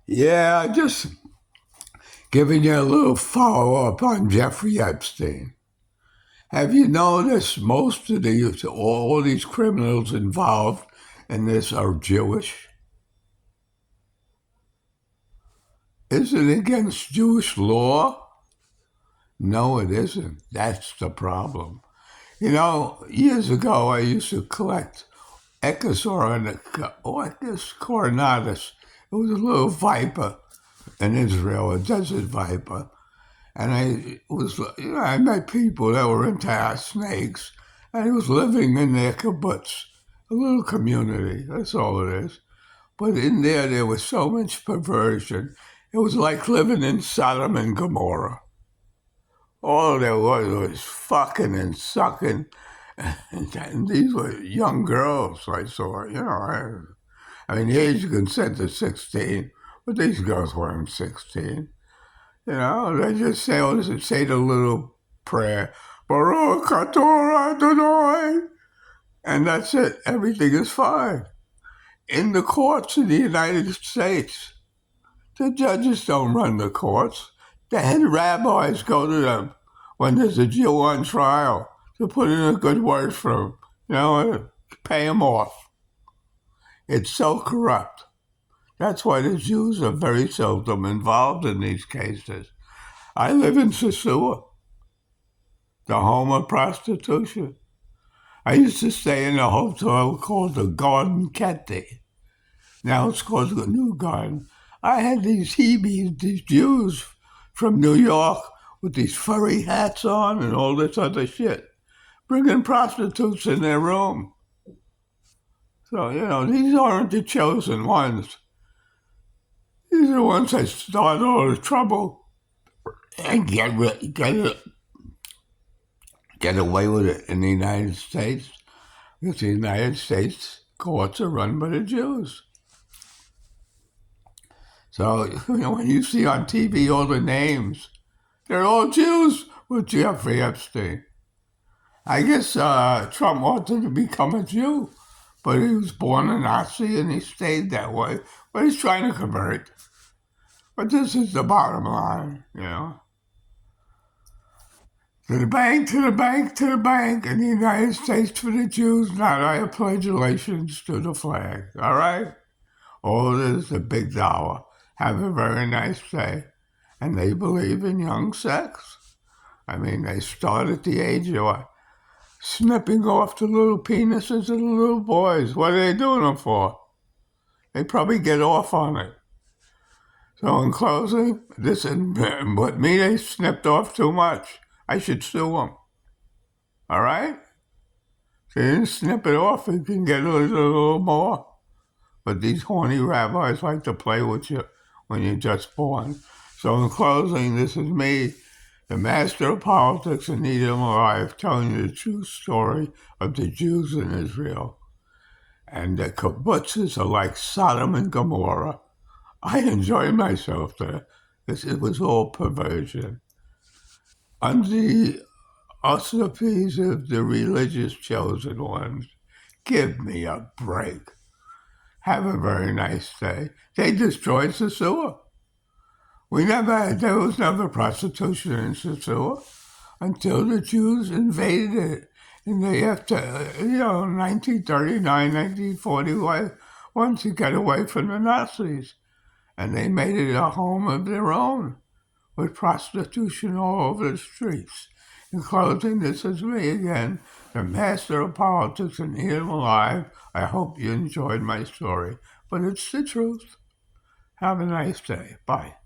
Yeah, just giving you a little follow up on Jeffrey Epstein. Have you noticed most of all these criminals involved in this are Jewish? Is it against Jewish law? No, it isn't. That's the problem. You know, years ago I used to collect Echis coronatus. It was a little viper in Israel, a desert viper. And I met people that were into snakes, and I was living in their kibbutz, a little community. That's all it is. But in there was so much perversion. It was like living in Sodom and Gomorrah. All there was fucking and sucking. And these were young girls I saw, I mean, the age of consent is 16, but these girls weren't 16. They just say the little prayer, Baruch Atorah Adonai, and that's it. Everything is fine. In the courts in the United States, the judges don't run the courts. The head rabbis go to them when there's a Jew on trial to put in a good word for him, pay him off. It's so corrupt. That's why the Jews are very seldom involved in these cases. I live in Sosua, the home of prostitution. I used to stay in a hotel called the Garden Ketty. Now it's called the New Garden. I had these Hebrews, these Jews from New York with these furry hats on and all this other shit, bringing prostitutes in their room. So, these aren't the chosen ones. These are the ones that start all the trouble and get away with it in the United States, because the United States courts are run by the Jews. So, when you see on TV all the names, they're all Jews with Jeffrey Epstein. I guess Trump wanted to become a Jew, but he was born a Nazi and he stayed that way. But he's trying to convert. But this is the bottom line, To the bank, to the bank, to the bank. In the United States for the Jews, not I pledge allegiance to the flag. All right? All it is a big dollar. Have a very nice day. And they believe in young sex. I mean, they start at the age of snipping off the little penises of the little boys. What are they doing them for? They probably get off on it. So in closing, but me, they snipped off too much. I should sue them. All right? If they didn't snip it off, they can get a little more. But these horny rabbis like to play with you when you're just born. So in closing, this is me, the master of politics and need him alive, telling you the true story of the Jews in Israel. And the kibbutzes are like Sodom and Gomorrah. I enjoy myself there. It was all perversion. Under the auspices of the religious chosen ones, give me a break. Have a very nice day. They destroyed Sosua. There was never prostitution in Sosua until the Jews invaded it. And they after, 1939, 1941, to get away from the Nazis. And they made it a home of their own, with prostitution all over the streets. In closing, this is me again, the master of politics and here alive. I hope you enjoyed my story, but it's the truth. Have a nice day. Bye.